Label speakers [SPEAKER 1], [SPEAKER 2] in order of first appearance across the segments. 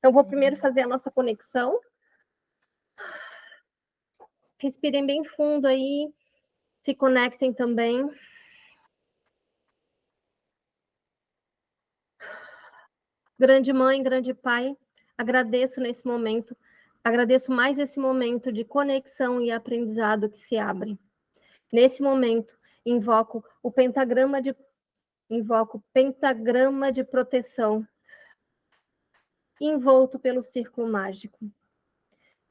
[SPEAKER 1] Então, vou primeiro fazer a nossa conexão. Respirem bem fundo aí, se conectem também. Grande mãe, grande pai, agradeço nesse momento, agradeço mais esse momento de conexão e aprendizado que se abre. Nesse momento, invoco pentagrama de proteção, envolto pelo círculo mágico.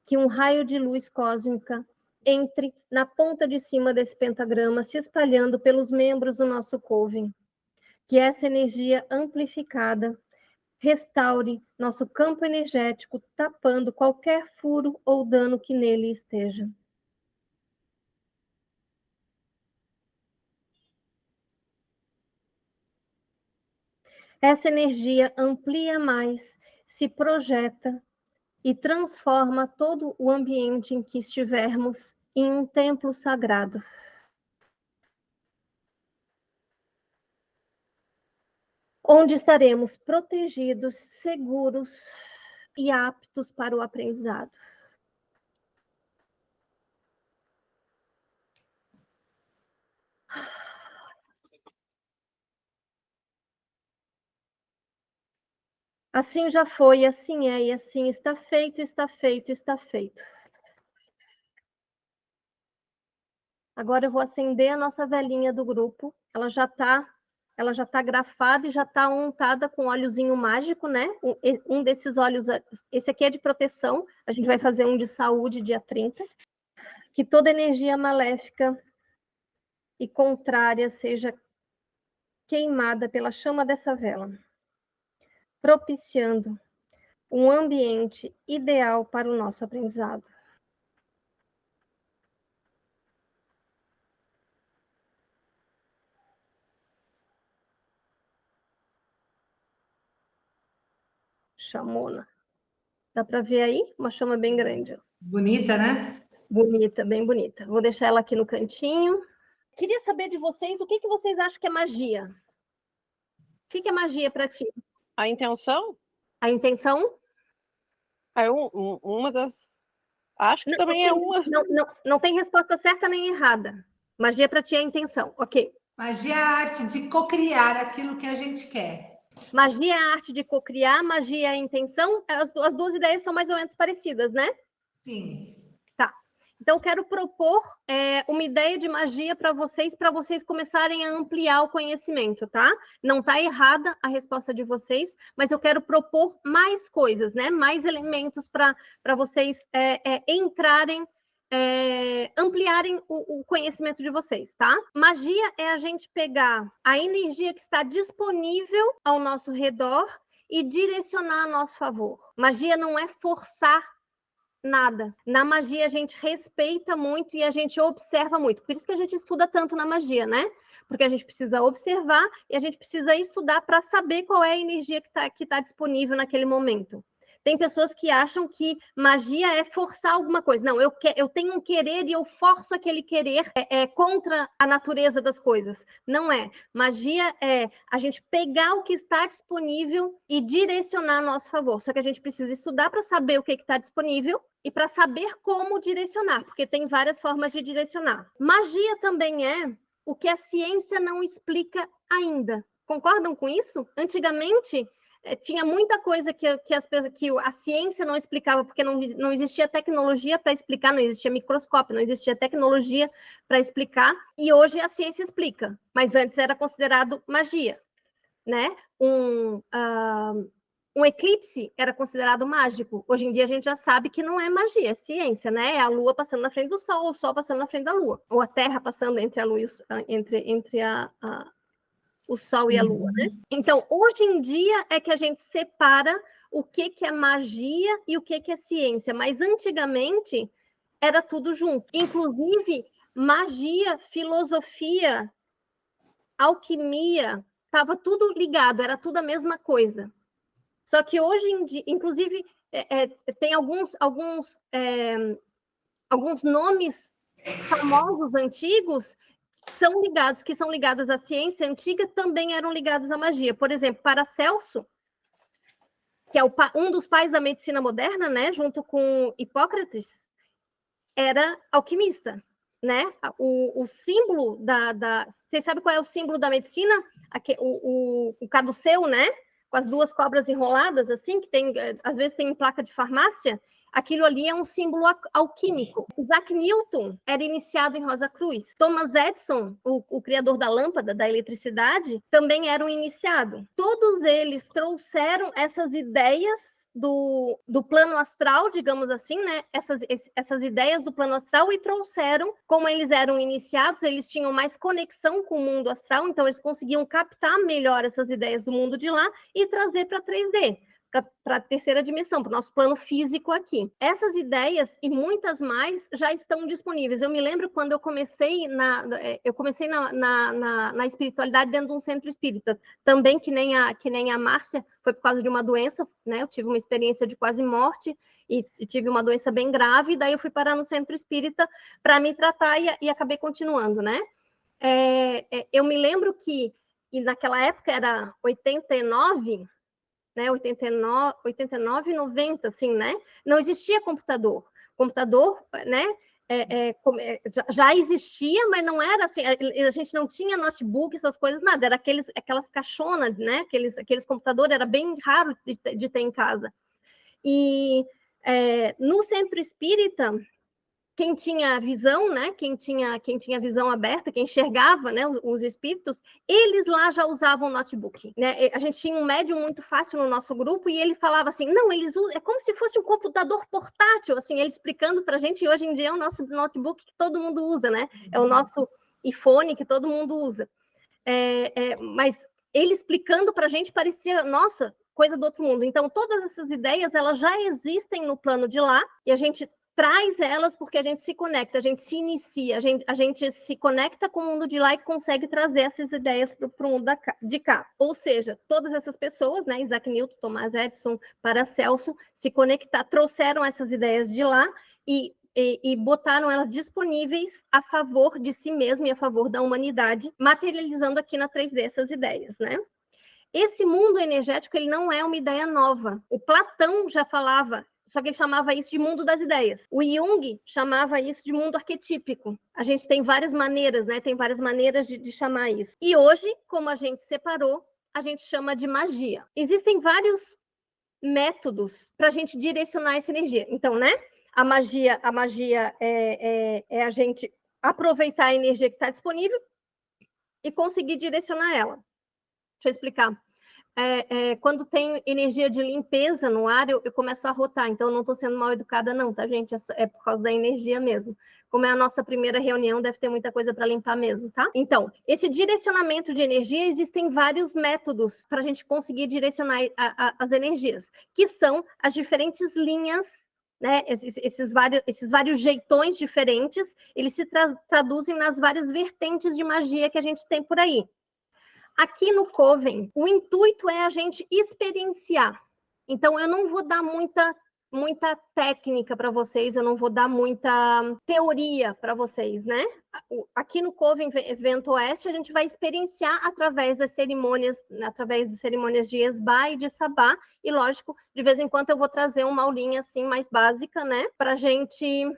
[SPEAKER 1] Que um raio de luz cósmica entre na ponta de cima desse pentagrama, se espalhando pelos membros do nosso coven. Que essa energia amplificada restaure nosso campo energético, tapando qualquer furo ou dano que nele esteja. Essa energia amplia mais, se projeta e transforma todo o ambiente em que estivermos em um templo sagrado. Onde estaremos protegidos, seguros e aptos para o aprendizado. Assim já foi, assim é, e assim está feito, está feito, está feito. Agora eu vou acender a nossa velhinha do grupo. Ela já está grafada e já está untada com óleozinho mágico, né? Um desses óleos, esse aqui é de proteção, a gente vai fazer um de saúde dia 30. Que toda energia maléfica e contrária seja queimada pela chama dessa vela, propiciando um ambiente ideal para o nosso aprendizado. Chamona. Dá para ver aí? Uma chama bem grande.
[SPEAKER 2] Bonita, né?
[SPEAKER 1] Bonita, bem bonita. Vou deixar ela aqui no cantinho. Queria saber de vocês, o que vocês acham que é magia? O que é magia para ti?
[SPEAKER 3] A intenção?
[SPEAKER 1] A intenção?
[SPEAKER 3] É uma das... Acho que também é uma.
[SPEAKER 1] Não tem resposta certa nem errada. Magia para ti é a intenção, ok.
[SPEAKER 2] Magia é a arte de cocriar aquilo que a gente quer.
[SPEAKER 1] Magia é a arte de cocriar, magia é a intenção. As duas ideias são mais ou menos parecidas, né?
[SPEAKER 2] Sim.
[SPEAKER 1] Tá. Então, eu quero propor uma ideia de magia para vocês começarem a ampliar o conhecimento, tá? Não está errada a resposta de vocês, mas eu quero propor mais coisas, né? Mais elementos para vocês entrarem, ampliarem o conhecimento de vocês, tá? Magia é a gente pegar a energia que está disponível ao nosso redor e direcionar a nosso favor. Magia não é forçar nada. Na magia a gente respeita muito e a gente observa muito. Por isso que a gente estuda tanto na magia, né? Porque a gente precisa observar e a gente precisa estudar para saber qual é a energia que tá disponível naquele momento. Tem pessoas que acham que magia é forçar alguma coisa. Não, eu tenho um querer e eu forço aquele querer contra a natureza das coisas. Não é. Magia é a gente pegar o que está disponível e direcionar a nosso favor. Só que a gente precisa estudar para saber o que está disponível e para saber como direcionar, porque tem várias formas de direcionar. Magia também é o que a ciência não explica ainda. Concordam com isso? Antigamente, tinha muita coisa que a ciência não explicava, porque não existia tecnologia para explicar, não existia microscópio, não existia tecnologia para explicar, e hoje a ciência explica, mas antes era considerado magia, né? Um eclipse era considerado mágico. Hoje em dia a gente já sabe que não é magia, é ciência, né? É a Lua passando na frente do Sol, ou o Sol passando na frente da Lua, ou a Terra passando entre a Lua e o Sol e a Lua, né? Então, hoje em dia é que a gente separa o que é magia e o que é ciência, mas antigamente era tudo junto. Inclusive, magia, filosofia, alquimia, estava tudo ligado, era tudo a mesma coisa. Só que hoje em dia, inclusive, tem alguns nomes famosos antigos que são ligados à ciência antiga, também eram ligados à magia. Por exemplo, Paracelso que é um dos pais da medicina moderna, né, junto com Hipócrates, era alquimista, né? O símbolo Vocês sabem qual é o símbolo da medicina? O caduceu, né? Com as duas cobras enroladas, assim, que tem, às vezes tem em placa de farmácia. Aquilo ali é um símbolo alquímico. Isaac Newton era iniciado em Rosa Cruz. Thomas Edison, o criador da lâmpada, da eletricidade, também era um iniciado. Todos eles trouxeram essas ideias do plano astral, digamos assim, né? Essas ideias do plano astral, e trouxeram, como eles eram iniciados, eles tinham mais conexão com o mundo astral, então eles conseguiam captar melhor essas ideias do mundo de lá e trazer para 3D. Para a terceira dimensão, para o nosso plano físico aqui. Essas ideias e muitas mais já estão disponíveis. Eu me lembro quando eu comecei na espiritualidade dentro de um centro espírita, também que nem a Márcia, foi por causa de uma doença, né? Eu tive uma experiência de quase morte e tive uma doença bem grave, daí eu fui parar no centro espírita para me tratar e acabei continuando, né? Eu me lembro que naquela época era 89, né, 89, 90, assim, né? Não existia computador. Computador, né? Já existia, mas não era assim, a gente não tinha notebook, essas coisas, nada, era aquelas caixonas, né? Aqueles computadores, era bem raro de ter em casa. E no centro espírita, quem tinha visão, né? Quem tinha visão aberta, quem enxergava, né? Os espíritos, eles lá já usavam notebook, né? A gente tinha um médium muito fácil no nosso grupo e ele falava assim, não, eles usam, é como se fosse um computador portátil, assim, ele explicando para a gente, e hoje em dia é o nosso notebook que todo mundo usa, né? É o nosso iPhone que todo mundo usa. Mas ele explicando para a gente parecia, nossa, coisa do outro mundo. Então, todas essas ideias, elas já existem no plano de lá e a gente traz elas porque a gente se conecta, a gente se inicia, a gente se conecta com o mundo de lá e consegue trazer essas ideias para o mundo de cá. Ou seja, todas essas pessoas, né, Isaac Newton, Thomas Edison, Paracelso, se conectaram, trouxeram essas ideias de lá e botaram elas disponíveis a favor de si mesmo e a favor da humanidade, materializando aqui na 3D essas ideias, né? Esse mundo energético, ele não é uma ideia nova. O Platão já falava, só que ele chamava isso de mundo das ideias. O Jung chamava isso de mundo arquetípico. A gente tem várias maneiras, né? Tem várias maneiras de chamar isso. E hoje, como a gente separou, a gente chama de magia. Existem vários métodos para a gente direcionar essa energia. Então, né? A magia é a gente aproveitar a energia que está disponível e conseguir direcionar ela. Deixa eu explicar. Quando tem energia de limpeza no ar, eu começo a rotar. Então, eu não estou sendo mal educada, não, tá, gente? É por causa da energia mesmo. Como é a nossa primeira reunião, deve ter muita coisa para limpar mesmo, tá? Então, esse direcionamento de energia, existem vários métodos para a gente conseguir direcionar as energias, que são as diferentes linhas, né? Esses vários jeitões diferentes, eles se traduzem nas várias vertentes de magia que a gente tem por aí. Aqui no Coven, o intuito é a gente experienciar. Então, eu não vou dar muita técnica para vocês, eu não vou dar muita teoria para vocês, né? Aqui no Coven Vento Oeste, a gente vai experienciar através das cerimônias de Esbá e de Sabá, e lógico, de vez em quando eu vou trazer uma aulinha assim mais básica, né? Para a gente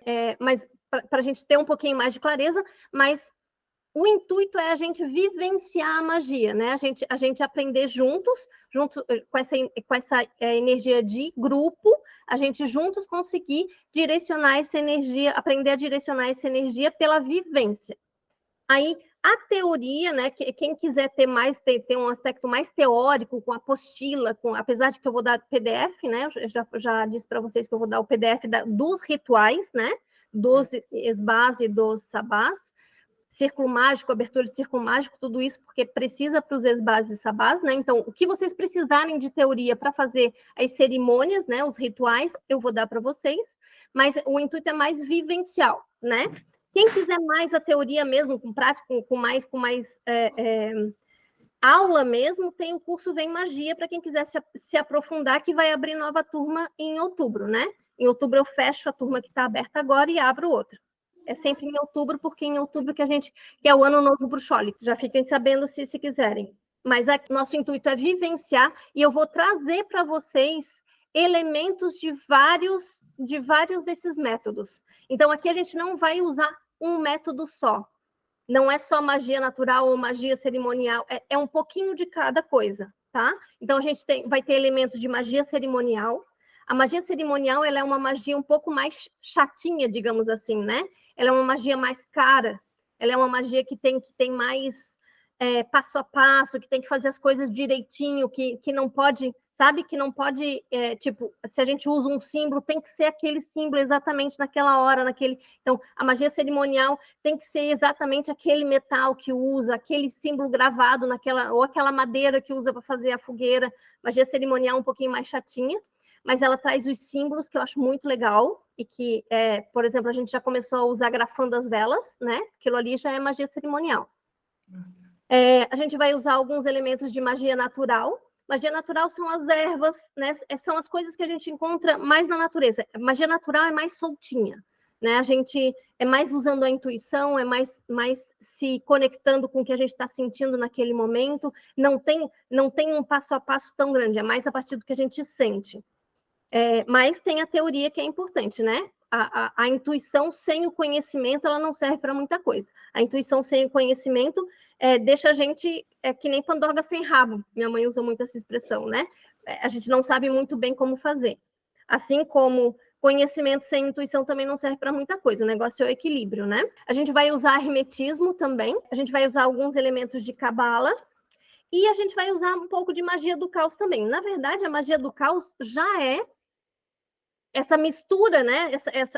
[SPEAKER 1] ter um pouquinho mais de clareza, mas o intuito é a gente vivenciar a magia, né? A gente aprender juntos com essa energia de grupo, a gente juntos conseguir direcionar essa energia, aprender a direcionar essa energia pela vivência. Aí, a teoria, né? Quem quiser ter um aspecto mais teórico, com apostila, apesar de que eu vou dar PDF, né? Eu já disse para vocês que eu vou dar o PDF dos rituais, né? Dos esbás e dos sabás. Círculo mágico, abertura de círculo mágico, tudo isso porque precisa para os esbás e sabás, né? Então, o que vocês precisarem de teoria para fazer as cerimônias, né? Os rituais, eu vou dar para vocês, mas o intuito é mais vivencial, né? Quem quiser mais a teoria mesmo, com prática, com mais aula mesmo, tem o curso Vem Magia, para quem quiser se aprofundar, que vai abrir nova turma em outubro, né? Em outubro eu fecho a turma que está aberta agora e abro outra. É sempre em outubro, porque em outubro que é o ano novo bruxólico. Já fiquem sabendo se quiserem. Mas nosso intuito é vivenciar, e eu vou trazer para vocês elementos de vários desses métodos. Então, aqui a gente não vai usar um método só. Não é só magia natural ou magia cerimonial, é um pouquinho de cada coisa, tá? Então, a gente vai ter elementos de magia cerimonial. A magia cerimonial, ela é uma magia um pouco mais chatinha, digamos assim, né? Ela é uma magia mais cara, ela é uma magia que tem mais passo a passo, que tem que fazer as coisas direitinho, que não pode, sabe? Que não pode, tipo, se a gente usa um símbolo, tem que ser aquele símbolo exatamente naquela hora, naquele... Então, a magia cerimonial tem que ser exatamente aquele metal que usa, aquele símbolo gravado naquela, ou aquela madeira que usa para fazer a fogueira. Magia cerimonial um pouquinho mais chatinha, mas ela traz os símbolos que eu acho muito legal, e que, por exemplo, a gente já começou a usar grafando as velas, né? Aquilo ali já é magia cerimonial. A gente vai usar alguns elementos de magia natural. Magia natural são as ervas, né? São as coisas que a gente encontra mais na natureza. Magia natural é mais soltinha, né? A gente é mais usando a intuição, é mais se conectando com o que a gente está sentindo naquele momento. Não tem um passo a passo tão grande, é mais a partir do que a gente sente. Mas tem a teoria que é importante, né? A intuição sem o conhecimento, ela não serve para muita coisa. A intuição sem o conhecimento deixa a gente que nem pandorga sem rabo. Minha mãe usa muito essa expressão, né? A gente não sabe muito bem como fazer. Assim como conhecimento sem intuição também não serve para muita coisa. O negócio é o equilíbrio, né? A gente vai usar hermetismo também. A gente vai usar alguns elementos de cabala. E a gente vai usar um pouco de magia do caos também. Na verdade, a magia do caos já é essa mistura, né?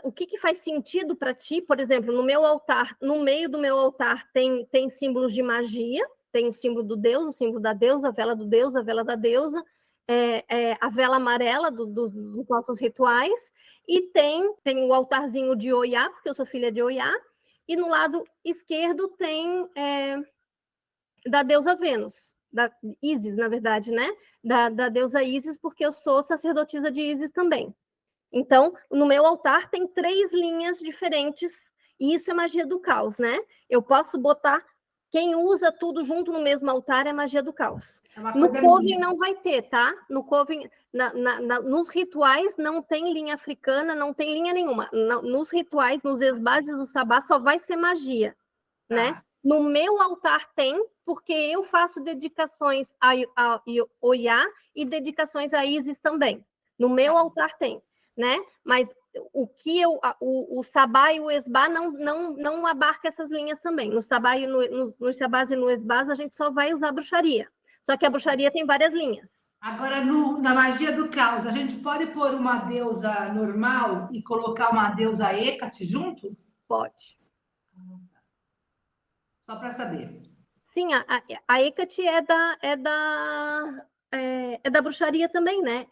[SPEAKER 1] O que faz sentido para ti? Por exemplo, no meu altar, no meio do meu altar tem símbolos de magia, tem o símbolo do deus, o símbolo da deusa, a vela do deus, a vela da deusa, a vela amarela dos nossos rituais, e tem o altarzinho de Oiá, porque eu sou filha de Oiá, e no lado esquerdo tem da deusa Vênus, da Ísis, na verdade, né? Da deusa Ísis, porque eu sou sacerdotisa de Ísis também. Então, no meu altar tem 3 linhas diferentes, e isso é magia do caos, né? Eu posso botar... Quem usa tudo junto no mesmo altar é magia do caos. No Coven não vai ter, tá? No Coven, nos rituais não tem linha africana, não tem linha nenhuma. Nos rituais, nos esbases do sabá, só vai ser magia, né? No meu altar tem, porque eu faço dedicações a Oiá e dedicações a Ísis também. No meu altar tem, né? Mas o sabá e o esbá não abarca essas linhas também. No sabá e nos sabás e no esbás a gente só vai usar bruxaria. Só que a bruxaria tem várias linhas.
[SPEAKER 2] Agora, na magia do caos, a gente pode pôr uma deusa normal e colocar uma deusa Hecate junto?
[SPEAKER 1] Pode.
[SPEAKER 2] Só para saber.
[SPEAKER 1] Sim, a Hecate é da bruxaria também, né?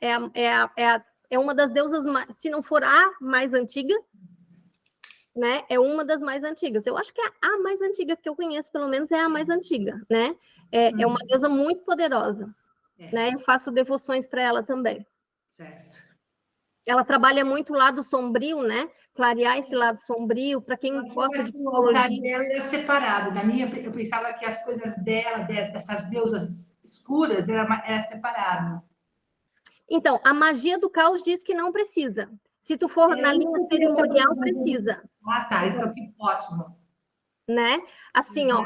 [SPEAKER 1] É uma das deusas, se não for a mais antiga, né? É uma das mais antigas. Eu acho que a mais antiga que eu conheço, pelo menos, é a mais antiga, né? É uma deusa muito poderosa, né? Eu faço devoções para ela também.
[SPEAKER 2] Certo.
[SPEAKER 1] Ela trabalha muito o lado sombrio, né? Clarear esse lado sombrio, para quem gosta de psicologia.
[SPEAKER 2] O altar dela é separado. Na minha, eu pensava que as coisas dela, dessas deusas escuras, era separado.
[SPEAKER 1] Então, a magia do caos diz que não precisa. Se tu for na linha cerimonial, precisa.
[SPEAKER 2] Ah, tá. Então, que ótimo.
[SPEAKER 1] Né? Assim, ó,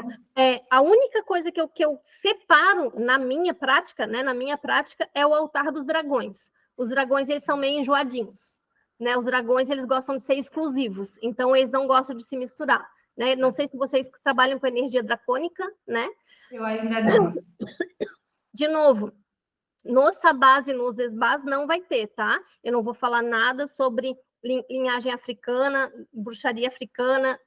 [SPEAKER 1] a única coisa que eu separo na minha prática, né? Na minha prática, é o altar dos dragões. Os dragões, eles são meio enjoadinhos, né? Os dragões, eles gostam de ser exclusivos, então eles não gostam de se misturar, né? Não sei se vocês trabalham com energia dracônica, né?
[SPEAKER 2] Eu ainda não.
[SPEAKER 1] De novo, nos sabás e nos esbás não vai ter, tá? Eu não vou falar nada sobre linhagem africana, bruxaria africana,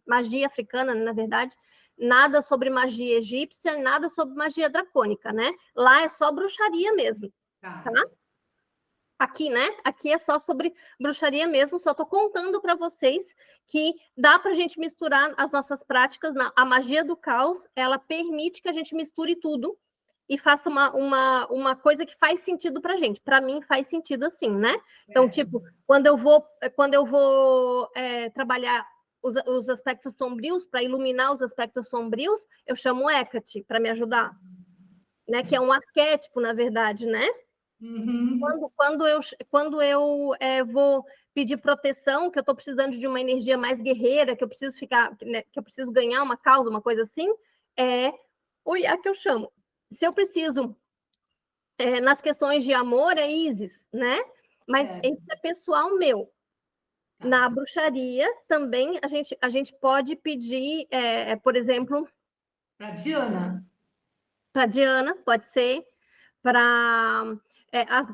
[SPEAKER 1] magia africana, na verdade, nada sobre magia egípcia, nada sobre magia dracônica, né? Lá é só bruxaria mesmo, tá? Aqui, né? Aqui é só sobre bruxaria mesmo, só tô contando para vocês que dá pra gente misturar as nossas práticas. A magia do caos, ela permite que a gente misture tudo e faça uma coisa que faz sentido pra gente. Para mim, faz sentido assim, né? Então, tipo, quando eu vou trabalhar os aspectos sombrios, para iluminar os aspectos sombrios, eu chamo Hecate para me ajudar, né? Que é um arquétipo, na verdade, né?
[SPEAKER 2] Uhum.
[SPEAKER 1] Quando eu vou pedir proteção, que eu estou precisando de uma energia mais guerreira, que eu preciso ficar, né, que eu preciso ganhar uma causa, uma coisa assim, é o Iá que eu chamo. Se eu preciso, nas questões de amor, é Isis, né? Mas isso é pessoal meu. Na bruxaria, também, a gente pode pedir, por exemplo,
[SPEAKER 2] Para Diana.
[SPEAKER 1] para Diana, pode ser, para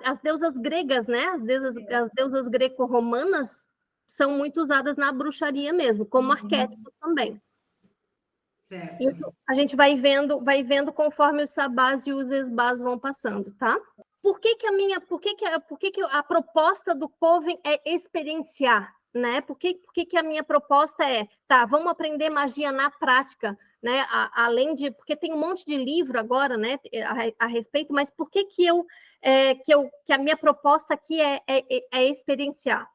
[SPEAKER 1] as deusas gregas, né? As deusas greco-romanas são muito usadas na bruxaria mesmo, como arquétipo também.
[SPEAKER 2] Certo.
[SPEAKER 1] Isso a gente vai vendo conforme os sabás e os esbás vão passando, tá? Por que a proposta do Coven é experienciar, né? Por que a minha proposta é, tá, vamos aprender magia na prática, né? Além de, porque tem um monte de livro agora, né, a respeito, mas por que a minha proposta aqui é experienciar?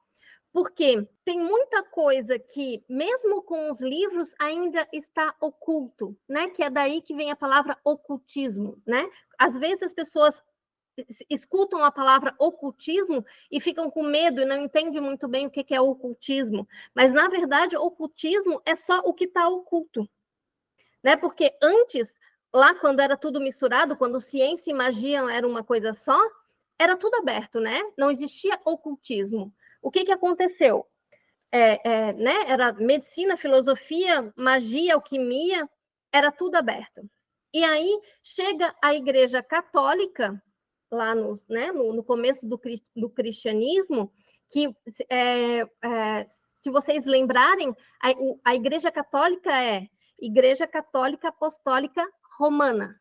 [SPEAKER 1] Porque tem muita coisa que, mesmo com os livros, ainda está oculto, né? Que é daí que vem a palavra ocultismo, né? Às vezes as pessoas escutam a palavra ocultismo e ficam com medo e não entendem muito bem o que é ocultismo. Mas, na verdade, ocultismo é só o que está oculto, né? Porque antes, lá quando era tudo misturado, quando ciência e magia era uma coisa só, era tudo aberto, né? Não existia ocultismo. O que aconteceu? Né? Era medicina, filosofia, magia, alquimia, era tudo aberto. E aí chega a Igreja Católica, lá no começo do cristianismo, que, se vocês lembrarem, a Igreja Católica é Igreja Católica Apostólica Romana,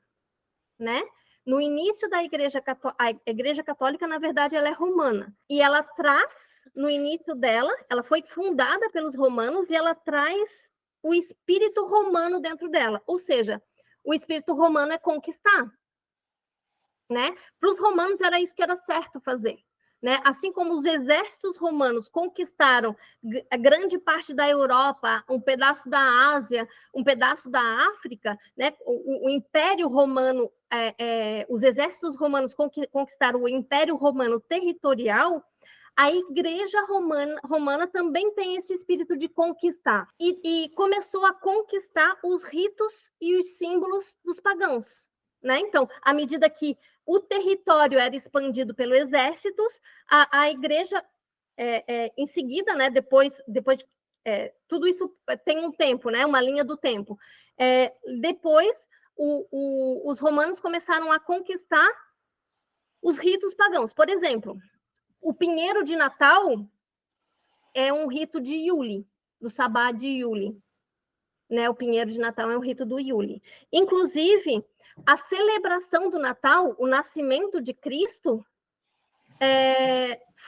[SPEAKER 1] né? No início da a Igreja Católica, na verdade, ela é romana. E ela traz, no início dela, ela foi fundada pelos romanos e ela traz o espírito romano dentro dela. Ou seja, o espírito romano é conquistar, né? Para os romanos era isso que era certo fazer. Né? Assim como os exércitos romanos conquistaram a grande parte da Europa, um pedaço da Ásia, um pedaço da África, né? O Império Romano, os exércitos romanos conquistaram o Império Romano territorial. A Igreja Romana também tem esse espírito de conquistar e começou a conquistar os ritos e os símbolos dos pagãos. Né? Então, à medida que o território era expandido pelos exércitos, a igreja, em seguida, né, depois tudo isso tem um tempo, né, uma linha do tempo. Depois, os romanos começaram a conquistar os ritos pagãos. Por exemplo, o pinheiro de Natal é um rito de Iule, do sabá de Iule. Né? O pinheiro de Natal é um rito do Iule. Inclusive, a celebração do Natal, o nascimento de Cristo,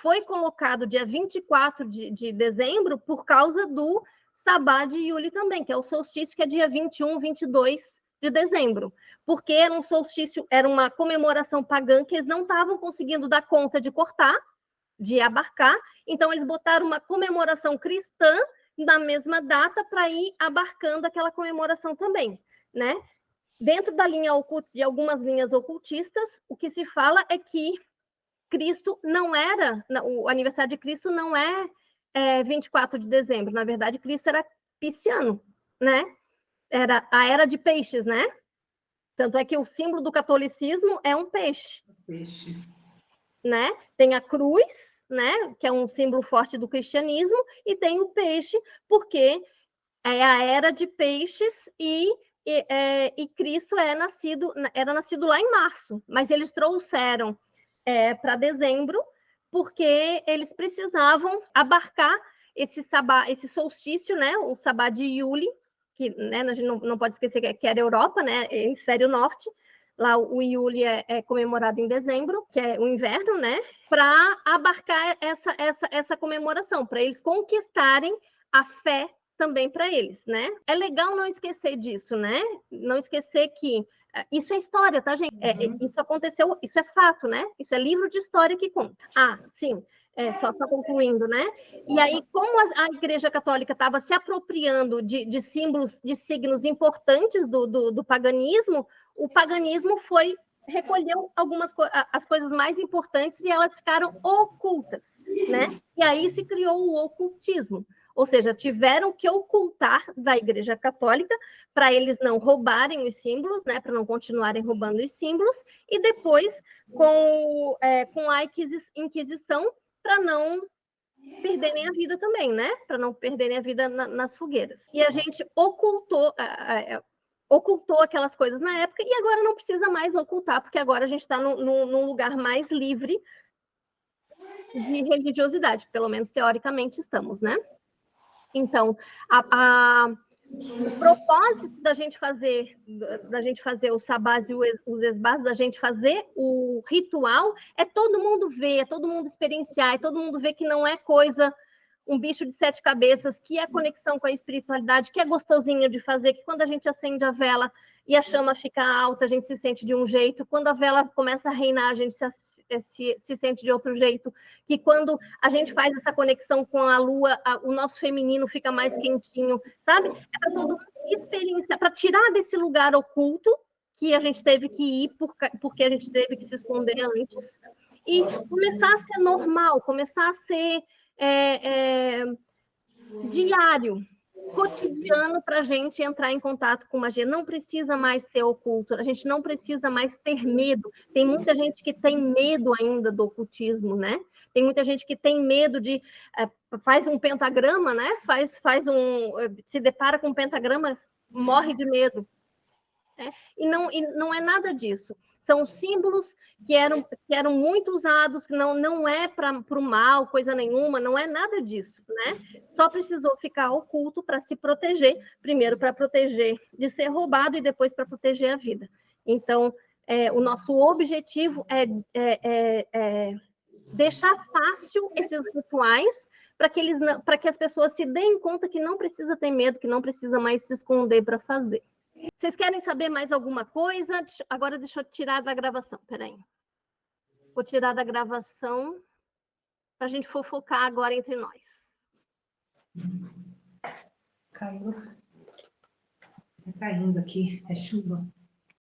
[SPEAKER 1] foi colocado dia 24 de dezembro por causa do sabá de Iule também, que é o solstício, que é dia 21, 22 de dezembro. Porque era um solstício, era uma comemoração pagã que eles não estavam conseguindo dar conta de cortar, de abarcar, então eles botaram uma comemoração cristã na mesma data para ir abarcando aquela comemoração também, né? Dentro da linha de algumas linhas ocultistas, o que se fala é que Cristo não era, o aniversário de Cristo não é 24 de dezembro, na verdade, Cristo era pisciano, né? Era a era de peixes, né? Tanto é que o símbolo do catolicismo é um peixe.
[SPEAKER 2] Peixe.
[SPEAKER 1] Né? Tem a cruz, né? Que é um símbolo forte do cristianismo, e tem o peixe, porque é a era de peixes e Cristo era nascido lá em março, mas eles trouxeram para dezembro, porque eles precisavam abarcar esse solstício, né? O sabá de Iule, que, né, a gente não pode esquecer que era Europa, né? Hemisfério norte. Lá o Iule é comemorado em dezembro, que é o inverno, né? Para abarcar essa comemoração, para eles conquistarem a fé também para eles, né? É legal não esquecer disso, né? Não esquecer que isso é história, tá, gente? Isso aconteceu, isso é fato, né? Isso é livro de história que conta. Ah, sim. Só concluindo, né? E aí, como a Igreja Católica estava se apropriando de símbolos, de signos importantes do paganismo, o paganismo foi recolheu as coisas mais importantes e elas ficaram ocultas, né? E aí se criou o ocultismo. Ou seja, tiveram que ocultar da Igreja Católica para eles não roubarem os símbolos, né? Para não continuarem roubando os símbolos, e depois com a Inquisição para não perderem a vida também, né? Para não perderem a vida nas fogueiras. E a gente ocultou aquelas coisas na época e agora não precisa mais ocultar, porque agora a gente está num lugar mais livre de religiosidade, pelo menos teoricamente estamos, né? Então, o propósito da gente fazer os sabás e os esbás, da gente fazer o ritual, é todo mundo ver, é todo mundo experienciar, é todo mundo ver que não é coisa, um bicho de 7 cabeças, que é conexão com a espiritualidade, que é gostosinho de fazer, que quando a gente acende a vela e a chama fica alta, a gente se sente de um jeito, quando a vela começa a reinar, a gente se sente de outro jeito, que quando a gente faz essa conexão com a lua, o nosso feminino fica mais quentinho, sabe? É para todo mundo experienciar, para tirar desse lugar oculto, que a gente teve que ir, porque a gente teve que se esconder antes, e começar a ser normal, começar a ser diário, cotidiano para a gente entrar em contato com magia. Não precisa mais ser oculto, a gente não precisa mais ter medo. Tem muita gente que tem medo ainda do ocultismo, né? Tem muita gente que tem medo de... faz um pentagrama, né? Se depara com um pentagrama, morre de medo. Né? E não é nada disso. São símbolos que eram muito usados, que não é para o mal, coisa nenhuma, não é nada disso, né? Só precisou ficar oculto para se proteger, primeiro para proteger de ser roubado e depois para proteger a vida. Então, o nosso objetivo é deixar fácil esses rituais para que as pessoas se deem conta que não precisa ter medo, que não precisa mais se esconder para fazer. Vocês querem saber mais alguma coisa? Agora deixa eu tirar da gravação, peraí. Vou tirar da gravação para a gente fofocar agora entre nós.
[SPEAKER 2] Caiu. Tá caindo aqui, é chuva.